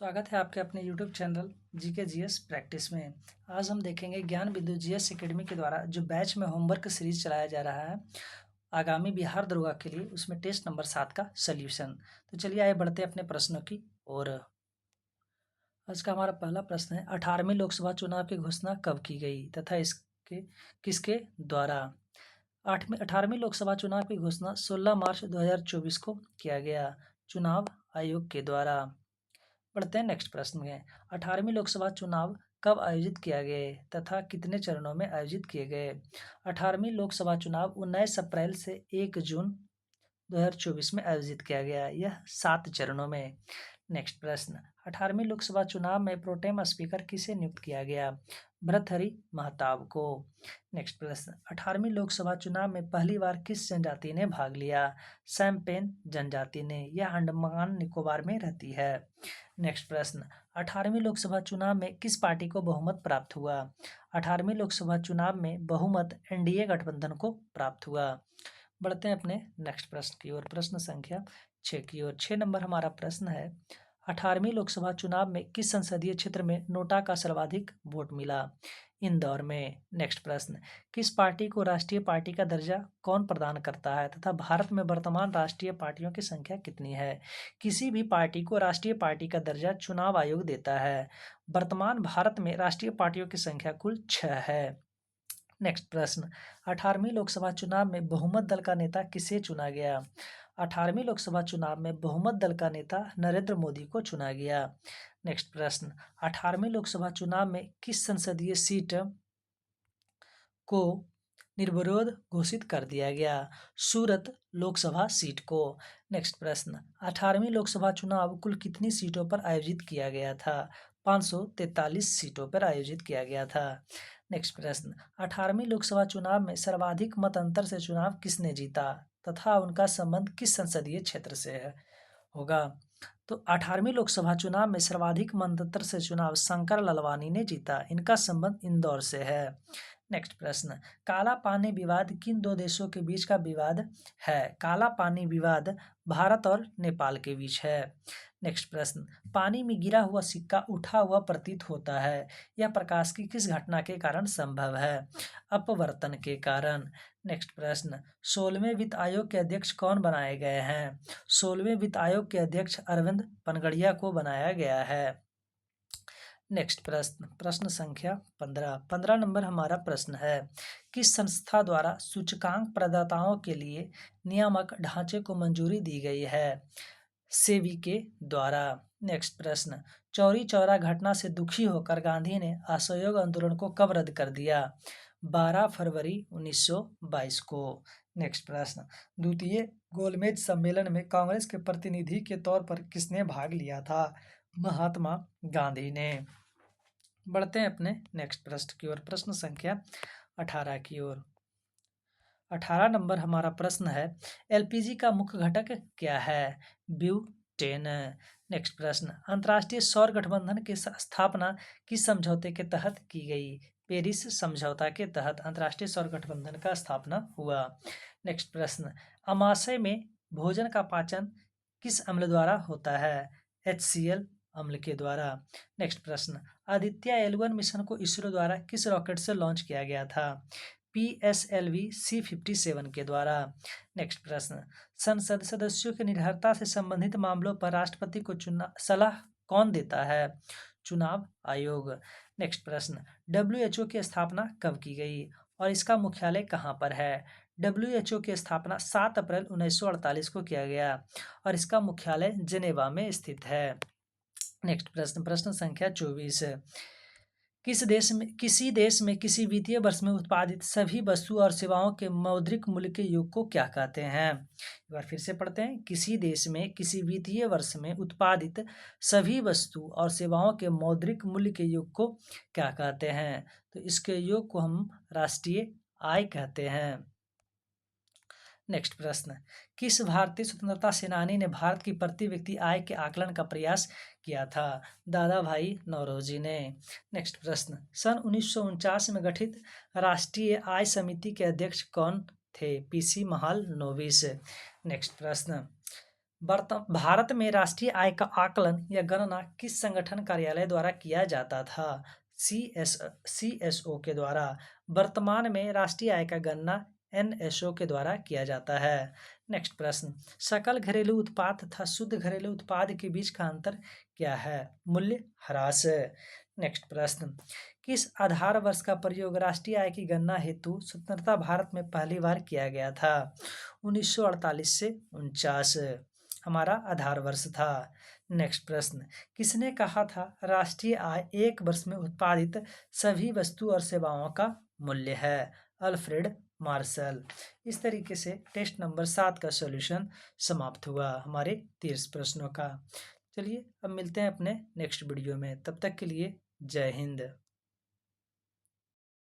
स्वागत है आपके अपने YouTube channel GK GS practice में। आज हम देखेंगे ज्ञान बिंदु जीएस एकेडमी के द्वारा जो बैच में होमवर्क सीरीज चलाया जा रहा है आगामी बिहार दरोगा के लिए, उसमें टेस्ट नंबर 7 का सॉल्यूशन। तो चलिए आगे बढ़ते हैं अपने प्रश्नों की ओर। आज का हमारा पहला प्रश्न है, 18वीं लोकसभा चुनाव की घोषणा कब की गई तथा इसके किसके द्वारा। 18वीं लोकसभा चुनाव की घोषणा 16 मार्च 2024 को किया गया, चुनाव आयोग के द्वारा। बढ़ते हैं नेक्स्ट प्रश्न में। 18वीं लोकसभा चुनाव कब आयोजित किया गया तथा कितने चरणों में आयोजित किए गए। 18वीं लोकसभा चुनाव 19 अप्रैल से 1 जून 2024 में आयोजित किया गया, यह 7 चरणों में। नेक्स्ट प्रश्न, 18वीं लोकसभा चुनाव में प्रोटेम स्पीकर किसे नियुक्त किया गया। भर्तृहरि महताब को। नेक्स्ट प्रश्न, 18वीं लोकसभा चुनाव में पहली बार किस जनजाति ने भाग लिया। सैम्पेन जनजाति ने, यह अंडमान निकोबार में रहती है। नेक्स्ट प्रश्न, 18वीं लोकसभा चुनाव में किस पार्टी को बहुमत प्राप्त हुआ। 18वीं लोकसभा चुनाव में बहुमत एनडीए गठबंधन को प्राप्त हुआ। बढ़ते हैं अपने नेक्स्ट प्रश्न की ओर, प्रश्न संख्या 6 की ओर। 6 नंबर हमारा प्रश्न है, 18वीं लोकसभा चुनाव में किस संसदीय क्षेत्र में नोटा का सर्वाधिक वोट मिला। इंदौर में। नेक्स्ट प्रश्न, किस पार्टी को राष्ट्रीय पार्टी का दर्जा कौन प्रदान करता है तथा भारत में वर्तमान राष्ट्रीय पार्टियों की संख्या कितनी है। किसी भी पार्टी को राष्ट्रीय पार्टी का दर्जा चुनाव आयोग देता है। वर्तमान भारत में राष्ट्रीय पार्टियों की संख्या कुल 6 है। नेक्स्ट प्रश्न, 18वीं लोकसभा चुनाव में बहुमत दल का नेता किसे चुना गया। 18वीं लोकसभा चुनाव में बहुमत दल का नेता नरेंद्र मोदी को चुना गया। नेक्स्ट प्रश्न, 18वीं लोकसभा चुनाव में किस संसदीय सीट को निर्विरोध घोषित कर दिया गया। सूरत लोकसभा सीट को। नेक्स्ट प्रश्न, 18वीं लोकसभा चुनाव कुल कितनी सीटों पर आयोजित किया गया था। 543 सीटों पर आयोजित किया गया था। नेक्स्ट प्रश्न, 18वीं लोकसभा चुनाव में सर्वाधिक मत अंतर से चुनाव किसने जीता तथा उनका संबंध किस संसदीय क्षेत्र से होगा। तो 18वीं लोकसभा चुनाव में सर्वाधिक मत अंतर से चुनाव शंकर लालवानी ने जीता, इनका संबंध इंदौर से है। नेक्स्ट प्रश्न, काला पानी विवाद किन दो देशों के बीच का विवाद है। काला पानी विवाद भारत और नेपाल के बीच है। नेक्स्ट प्रश्न, पानी में गिरा हुआ सिक्का उठा हुआ प्रतीत होता है, यह प्रकाश की किस घटना के कारण संभव है। अपवर्तन के कारण। नेक्स्ट प्रश्न, 16वें वित्त आयोग के अध्यक्ष कौन बनाए गए हैं। 16वें वित्त आयोग के अध्यक्ष अरविंद पनगड़िया को बनाया गया है। नेक्स्ट प्रश्न, प्रश्न संख्या 15 नंबर हमारा प्रश्न है, किस संस्था द्वारा सूचकांक प्रदाताओं के लिए नियामक ढांचे को मंजूरी दी गई है। सेबी के द्वारा। नेक्स्ट प्रश्न, चौरी चौरा घटना से दुखी होकर गांधी ने असहयोग आंदोलन को कब रद्द कर दिया। 12 फरवरी 1922 को। नेक्स्ट प्रश्न, द्वितीय गोलमेज सम्मेलन में कांग्रेस के प्रतिनिधि के तौर पर किसने भाग लिया था। महात्मा गांधी ने। बढ़ते हैं अपने नेक्स्ट प्रश्न की ओर, प्रश्न संख्या 18 की ओर। 18 नंबर हमारा प्रश्न है, एलपीजी का मुख्य घटक क्या है। ब्यूटेन। नेक्स्ट प्रश्न, अंतर्राष्ट्रीय सौर गठबंधन की स्थापना किस समझौते के तहत की गई। पेरिस समझौता के तहत अंतर्राष्ट्रीय सौर गठबंधन का स्थापना हुआ। नेक्स्ट प्रश्न, अमाशय में भोजन का पाचन किस अम्ल द्वारा होता है। HCl अम्ल के द्वारा। नेक्स्ट प्रश्न, आदित्य L1 मिशन को इसरो द्वारा किस रॉकेट से लॉन्च किया गया था। PSLV C57 के द्वारा। नेक्स्ट प्रश्न, संसद सदस्यों की निर्भरता से संबंधित मामलों पर राष्ट्रपति को सलाह कौन देता है। चुनाव आयोग। नेक्स्ट प्रश्न, WHO की स्थापना कब की गई और इसका मुख्यालय कहाँ पर है। WHO की स्थापना 7 अप्रैल 1948 को किया गया और इसका मुख्यालय जेनेवा में स्थित है। नेक्स्ट प्रश्न, प्रश्न संख्या 24, किसी देश में किसी वित्तीय वर्ष में उत्पादित सभी वस्तु और सेवाओं के मौद्रिक मूल्य के योग को क्या कहते हैं। एक बार फिर से पढ़ते हैं, किसी देश में किसी वित्तीय वर्ष में उत्पादित सभी वस्तु और सेवाओं के मौद्रिक मूल्य के योग को क्या कहते हैं। तो इसके योग को हम राष्ट्रीय आय कहते हैं। नेक्स्ट प्रश्न, किस भारतीय स्वतंत्रता सेनानी ने भारत की प्रति व्यक्ति आय के आकलन का प्रयास किया था। दादा भाई नौरोजी ने। नेक्स्ट प्रश्न, सन 1949 में गठित राष्ट्रीय आय समिति के अध्यक्ष कौन थे। PC महालनोबिस। नेक्स्ट प्रश्न, भारत में राष्ट्रीय आय का आकलन या गणना किस संगठन कार्यालय द्वारा किया जाता था? सीएसओ के द्वारा। वर्तमान में राष्ट्रीय आय का गणना एनएसओ के द्वारा किया जाता है। नेक्स्ट प्रश्न, सकल घरेलू उत्पाद तथा शुद्ध घरेलू उत्पाद के बीच का अंतर क्या है? मूल्य ह्रास। नेक्स्ट प्रश्न, किस आधार वर्ष का प्रयोग राष्ट्रीय आय की गणना हेतु स्वतंत्रता भारत में पहली बार किया गया था? 1948 से 49 हमारा आधार वर्ष था। नेक्स्ट प्रश्न, किसने कहा था राष्ट्रीय आय एक वर्ष में उत्पादित सभी वस्तु और सेवाओं का मूल्य है? Alfred Marshall. इस तरीके से टेस्ट नंबर 7 का सॉल्यूशन समाप्त हुआ हमारे 30 प्रश्नों का। चलिए अब मिलते हैं अपने नेक्स्ट वीडियो में, तब तक के लिए जय हिंद।